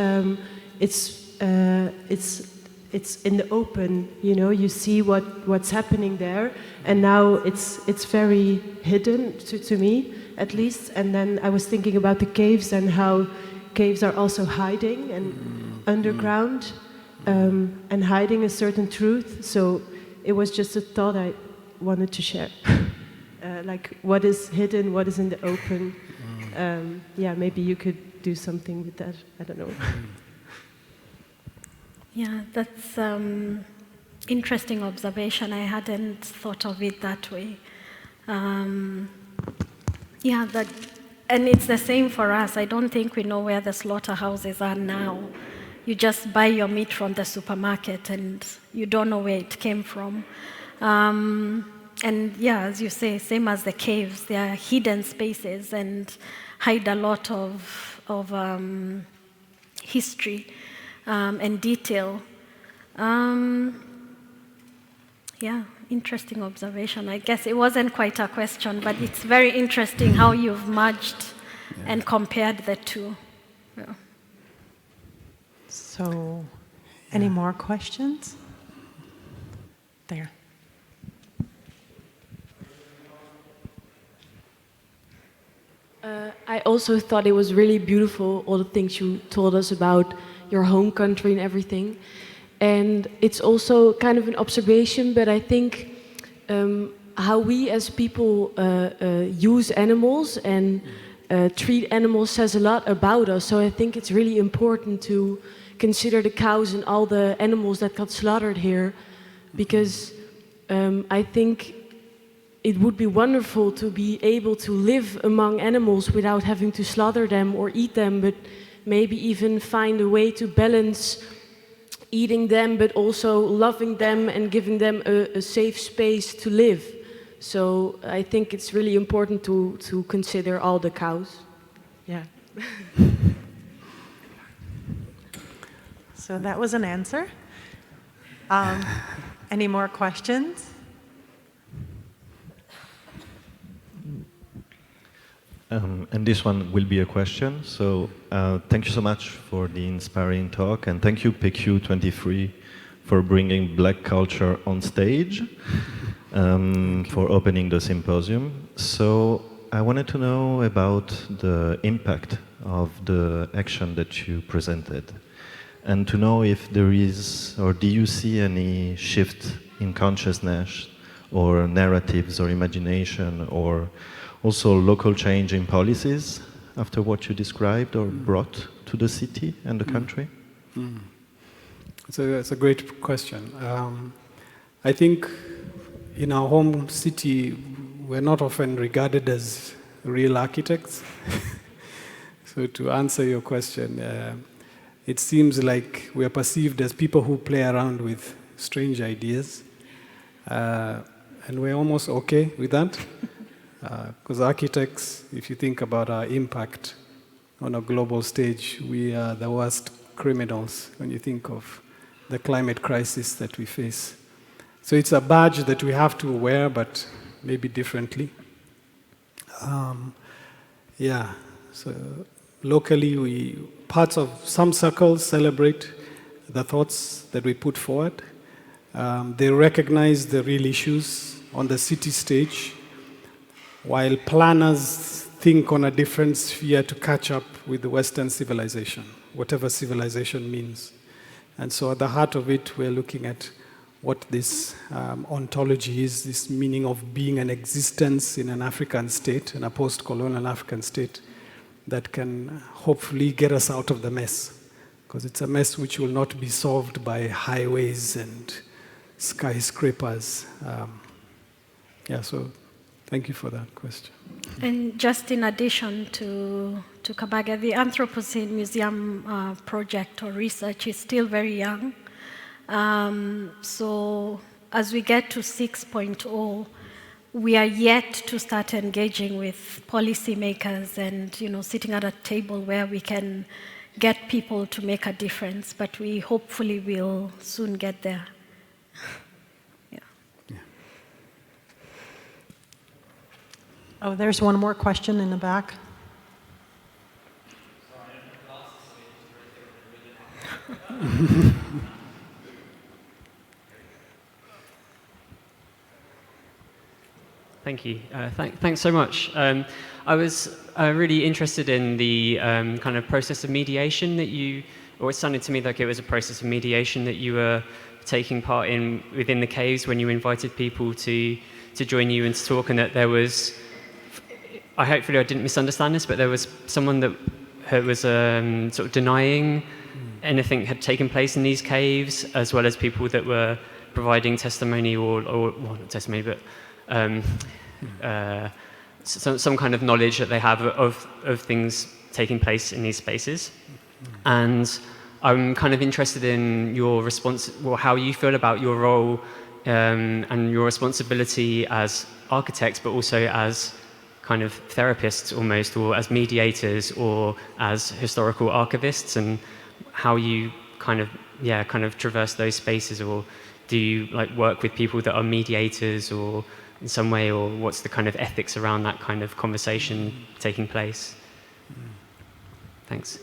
it's in the open, you know, you see what's happening there, and now it's very hidden to me, at least. And then I was thinking about the caves and how caves are also hiding and underground and hiding a certain truth. So it was just a thought I wanted to share. Like, what is hidden, what is in the open? Yeah, maybe you could do something with that, I don't know. Yeah, that's interesting observation. I hadn't thought of it that way. And it's the same for us. I don't think we know where the slaughterhouses are now. You just buy your meat from the supermarket and you don't know where it came from. And yeah, as you say, same as the caves, they are hidden spaces and hide a lot of history. And detail. Interesting observation. I guess it wasn't quite a question, but it's very interesting how you've merged and compared the two. Yeah. So, any more questions? There. I also thought it was really beautiful, all the things you told us about your home country and everything. And it's also kind of an observation, but I think how we as people use animals and treat animals says a lot about us. So I think it's really important to consider the cows and all the animals that got slaughtered here, because I think it would be wonderful to be able to live among animals without having to slaughter them or eat them, but maybe even find a way to balance eating them, but also loving them and giving them a safe space to live. So I think it's really important to consider all the cows. Yeah. So that was an answer. Any more questions? And this one will be a question. So thank you so much for the inspiring talk, and thank you PQ23 for bringing Black culture on stage, for opening the symposium. So I wanted to know about the impact of the action that you presented, and to know if there is, or do you see any shift in consciousness or narratives or imagination, or also local change in policies after what you described or brought to the city and the country? It's a great question. I think in our home city, we're not often regarded as real architects. So to answer your question, it seems like we are perceived as people who play around with strange ideas. And we're almost okay with that. Because architects, if you think about our impact on a global stage, we are the worst criminals when you think of the climate crisis that we face. So it's a badge that we have to wear, but maybe differently. So locally, parts of some circles celebrate the thoughts that we put forward. They recognize the real issues on the city stage, while planners think on a different sphere to catch up with the Western civilization, whatever civilization means. And so at the heart of it, we're looking at what this ontology is, this meaning of being an existence in an African state, in a post-colonial African state, that can hopefully get us out of the mess. Because it's a mess which will not be solved by highways and skyscrapers. So thank you for that question. And just in addition to Kabage, the Anthropocene Museum project or research is still very young. So as we get to 6.0, we are yet to start engaging with policymakers and sitting at a table where we can get people to make a difference. But we hopefully will soon get there. Oh, there's one more question in the back. Thank you. Thanks so much. I was really interested in the kind of process of mediation that or it sounded to me like it was a process of mediation that you were taking part in within the caves when you invited people to join you and to talk, and that there was, hopefully I didn't misunderstand this, but there was someone that was sort of denying anything had taken place in these caves, as well as people that were providing testimony or well, not testimony, but some kind of knowledge that they have of things taking place in these spaces. And I'm kind of interested in your response, or how you feel about your role and your responsibility as architects, but also as kind of therapists almost, or as mediators, or as historical archivists, and how you kind of traverse those spaces, or do you work with people that are mediators or in some way, or what's the kind of ethics around that kind of conversation taking place? Thanks.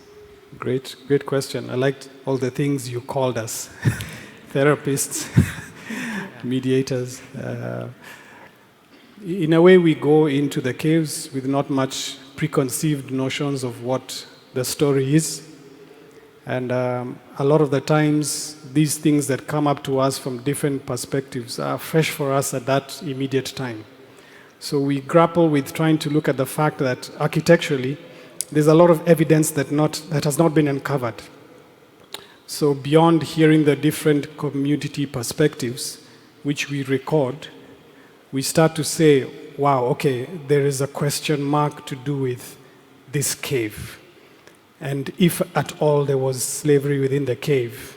Great question. I liked all the things you called us. Therapists, mediators. In a way, we go into the caves with not much preconceived notions of what the story is. And a lot of the times, these things that come up to us from different perspectives are fresh for us at that immediate time. So we grapple with trying to look at the fact that architecturally, there's a lot of evidence that has not been uncovered. So beyond hearing the different community perspectives, which we record, we start to say, wow, okay, there is a question mark to do with this cave. And if at all there was slavery within the cave.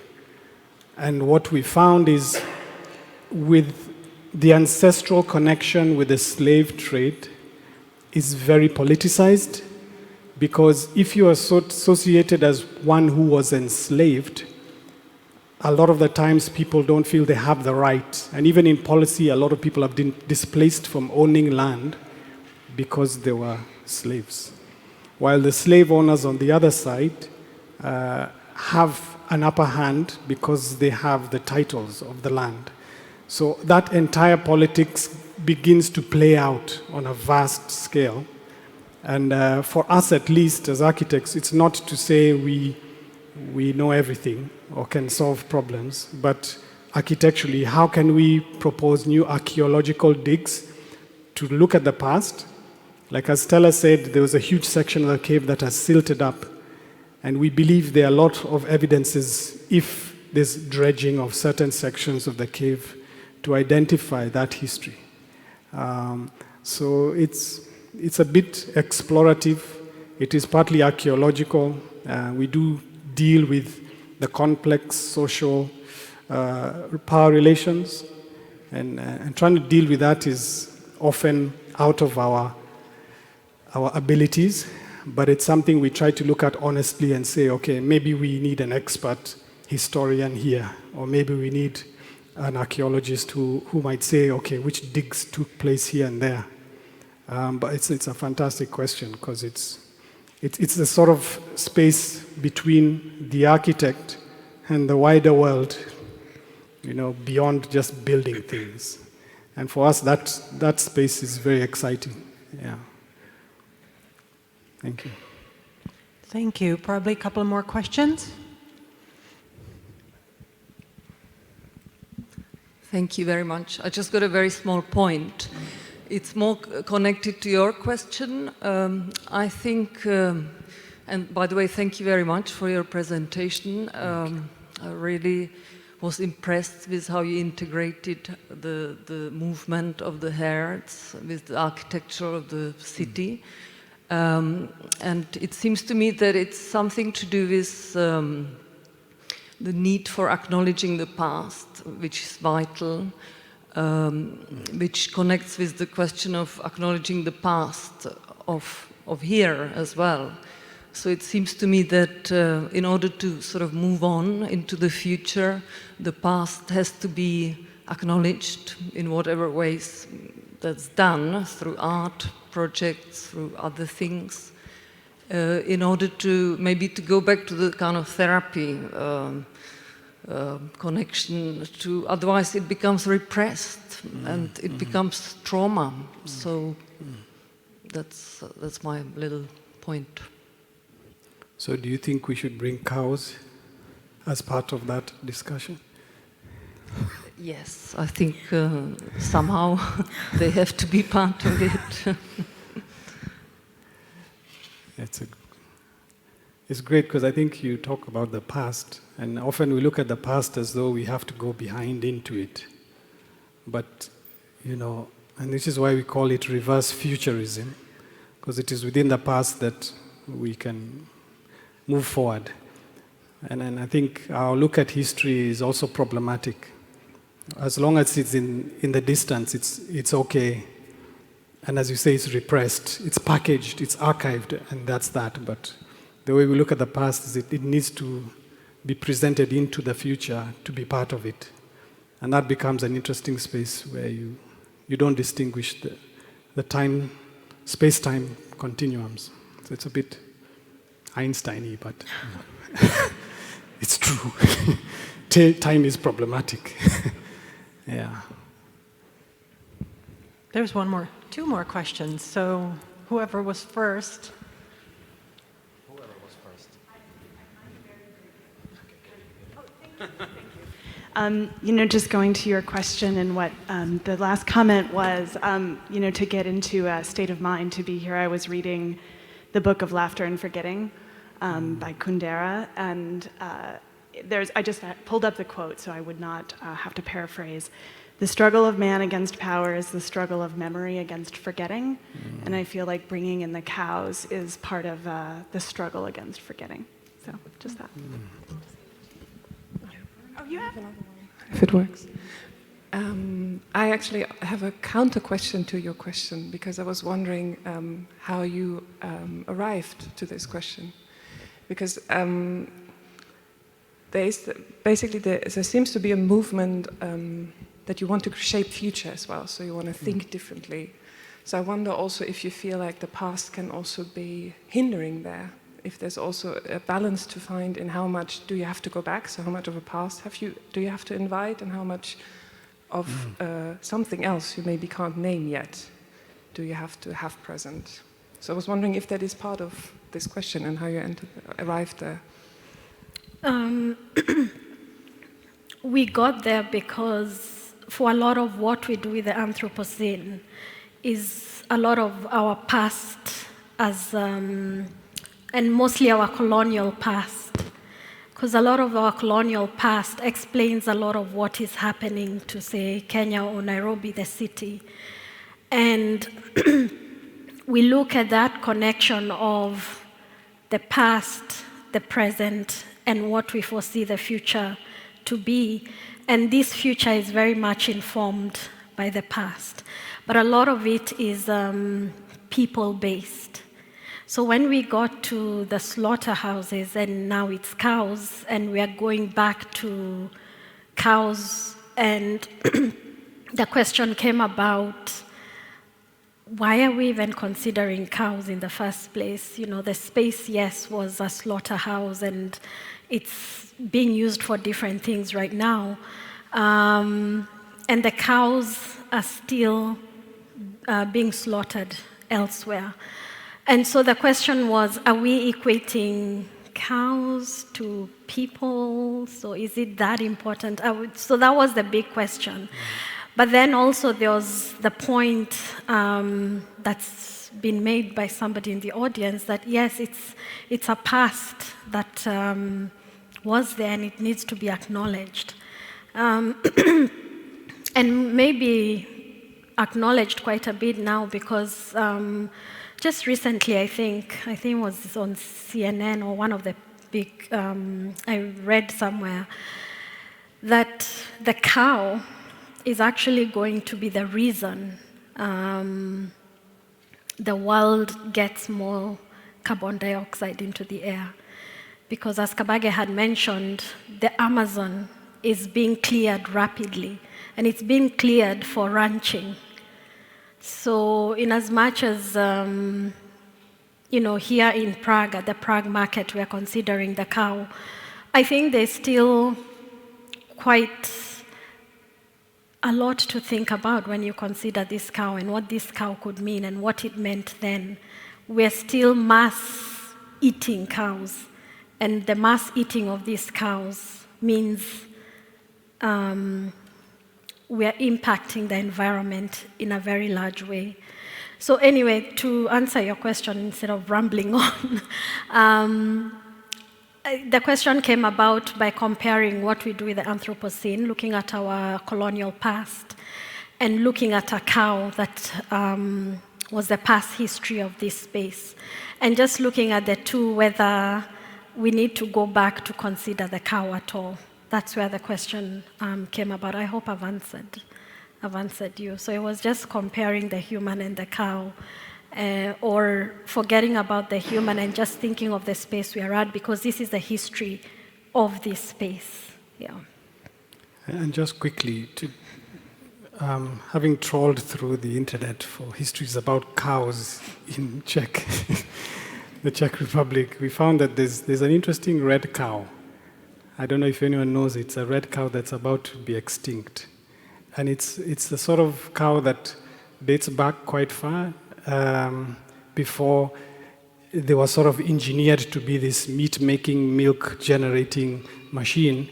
And what we found is with the ancestral connection with the slave trade is very politicized, because if you are associated as one who was enslaved, a lot of the times people don't feel they have the right. And even in policy, a lot of people have been displaced from owning land because they were slaves. While the slave owners on the other side have an upper hand because they have the titles of the land. So that entire politics begins to play out on a vast scale. And for us, at least, as architects, it's not to say we know everything or can solve problems, but architecturally, how can we propose new archaeological digs to look at the past? Like as Stella said, there was a huge section of the cave that has silted up, and we believe there are a lot of evidences, if there's dredging of certain sections of the cave, to identify that history. So it's a bit explorative. It is partly archaeological. We do deal with the complex social power relations, and trying to deal with that is often out of our abilities, but it's something we try to look at honestly and say, okay, maybe we need an expert historian here, or maybe we need an archaeologist who might say, okay, which digs took place here and there. But it's a fantastic question, because it's the sort of space between the architect and the wider world, beyond just building things. And for us, that space is very exciting. Yeah. Thank you. Thank you. Probably a couple more questions. Thank you very much. I just got a very small point. It's more connected to your question. I think, and by the way, thank you very much for your presentation. I really was impressed with how you integrated the movement of the herds with the architecture of the city. And it seems to me that it's something to do with the need for acknowledging the past, which is vital, which connects with the question of acknowledging the past of here as well. So it seems to me that in order to sort of move on into the future, the past has to be acknowledged in whatever ways that's done, through art projects, through other things, in order to maybe to go back to the kind of therapy connection to, otherwise it becomes repressed and it becomes trauma. So that's my little point. So do you think we should bring cows as part of that discussion? Yes, I think somehow they have to be part of it. It's great, because I think you talk about the past, and often we look at the past as though we have to go behind into it. But, and this is why we call it reverse futurism, because it is within the past that we can move forward. And I think our look at history is also problematic. As long as it's in the distance, it's okay. And as you say, it's repressed, it's packaged, it's archived, and that's that. But the way we look at the past is it needs to be presented into the future to be part of it. And that becomes an interesting space where you don't distinguish the space-time continuums. So it's a bit Einstein-y, but it's true. Time is problematic. Yeah. There's two more questions. So whoever was first. Just going to your question and what the last comment was, to get into a state of mind to be here, I was reading the book of Laughter and Forgetting by Kundera, and I just pulled up the quote so I would not have to paraphrase. The struggle of man against power is the struggle of memory against forgetting, and I feel like bringing in the cows is part of the struggle against forgetting. So just that. Oh, you have another one. If it works. I actually have a counter question to your question, because I was wondering how you arrived to this question. Because there seems to be a movement that you want to shape future as well, so you want to think differently. So I wonder also if you feel like the past can also be hindering there, if there's also a balance to find in how much do you have to go back, so how much of a past do you have to invite, and how much of something else you maybe can't name yet do you have to have present. So I was wondering if that is part of this question and how you arrived there. We got there because for a lot of what we do with the Anthropocene is a lot of our past and mostly our colonial past, because a lot of our colonial past explains a lot of what is happening to, say, Kenya or Nairobi, the city. And we look at that connection of the past, the present, and what we foresee the future to be. And this future is very much informed by the past. But a lot of it is people-based. So when we got to the slaughterhouses, and now it's cows, and we are going back to cows, and the question came about, why are we even considering cows in the first place? The space, yes, was a slaughterhouse, and it's being used for different things right now. And the cows are still being slaughtered elsewhere. And so the question was, are we equating cows to people? So is it that important? So that was the big question. But then also there was the point that's been made by somebody in the audience that yes, it's a past that was there and it needs to be acknowledged. And maybe acknowledged quite a bit now because just recently, I think it was on CNN or one of the big, I read somewhere that the cow is actually going to be the reason the world gets more carbon dioxide into the air. Because as Kabage had mentioned, the Amazon is being cleared rapidly, and it's being cleared for ranching. So in as much as, here in Prague, at the Prague market, we are considering the cow, I think there's still quite a lot to think about when you consider this cow and what this cow could mean and what it meant then. We're still mass eating cows, and the mass eating of these cows means we are impacting the environment in a very large way. So anyway, to answer your question instead of rambling on, the question came about by comparing what we do with the Anthropocene, looking at our colonial past, and looking at a cow that was the past history of this space, and just looking at the two, whether we need to go back to consider the cow at all. That's where the question came about. I hope I've answered you. So it was just comparing the human and the cow, or forgetting about the human and just thinking of the space we are at, because this is the history of this space. Yeah. And just quickly, having trawled through the internet for histories about cows in Czech, the Czech Republic, we found that there's an interesting red cow. I don't know if anyone knows, it's a red cow that's about to be extinct. And it's the sort of cow that dates back quite far, before they were sort of engineered to be this meat-making, milk-generating machine.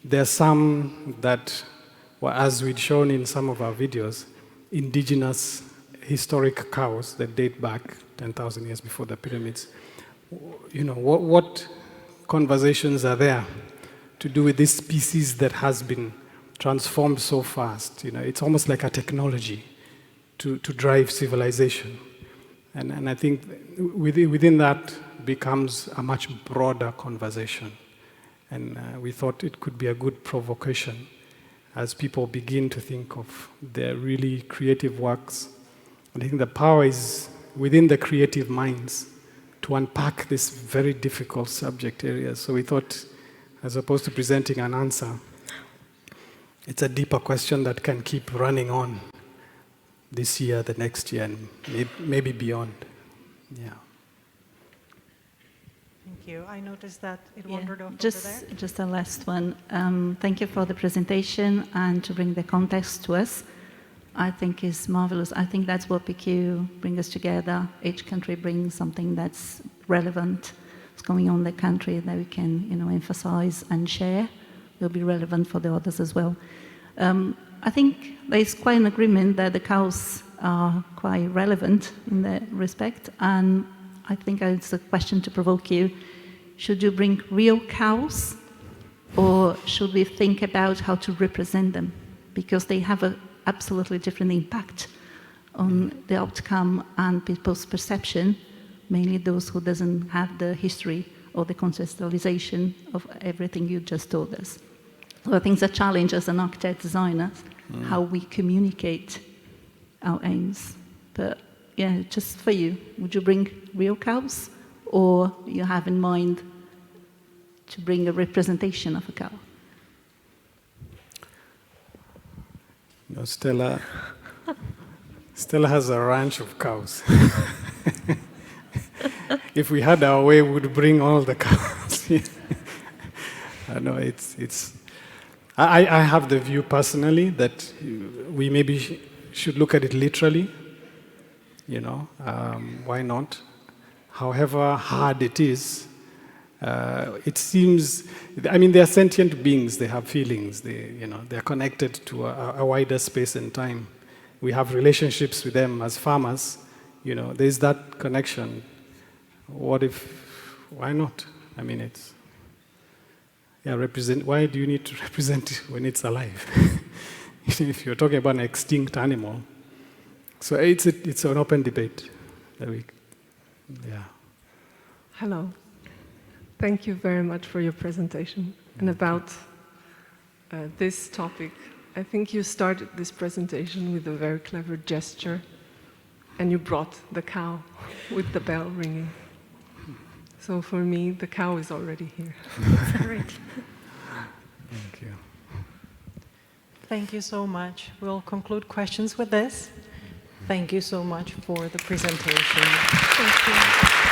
There are some that were, as we'd shown in some of our videos, indigenous historic cows that date back 10,000 years before the pyramids. You know, what conversations are there to do with this species that has been transformed so fast? You know, it's almost like a technology to drive civilization. And I think within that becomes a much broader conversation. And we thought it could be a good provocation as people begin to think of their really creative works. And I think the power is within the creative minds to unpack this very difficult subject area. So we thought, as opposed to presenting an answer, it's a deeper question that can keep running on this year, the next year, and maybe beyond. Yeah. Thank you. I noticed that it wandered off over there. Just a last one. Thank you for the presentation and to bring the context to us. I think is marvelous. I think that's what PQ brings us together. Each country brings something that's relevant, what's going on in the country that we can, emphasize and share. Will be relevant for the others as well. I think there's quite an agreement that the cows are quite relevant in that respect, and I think it's a question to provoke you. Should you bring real cows, or should we think about how to represent them? Because they have an absolutely different impact on the outcome and people's perception, mainly those who doesn't have the history or the contextualization of everything you just told us. So I think it's a challenge as an architect designer, how we communicate our aims. But yeah, just for you, would you bring real cows, or you have in mind to bring a representation of a cow? No, Stella has a ranch of cows. If we had our way, we would bring all the cows. I know I have the view personally that we maybe should look at it literally. Why not? However hard it is, it seems, they are sentient beings, they have feelings, they're connected to a wider space and time. We have relationships with them as farmers, there's that connection. Why not? Why do you need to represent it when it's alive? If you're talking about an extinct animal. So it's an open debate. Hello. Thank you very much for your presentation. And about this topic, I think you started this presentation with a very clever gesture, and you brought the cow with the bell ringing. So for me, the cow is already here. Great. Thank you. Thank you so much. We'll conclude questions with this. Thank you so much for the presentation. Thank you.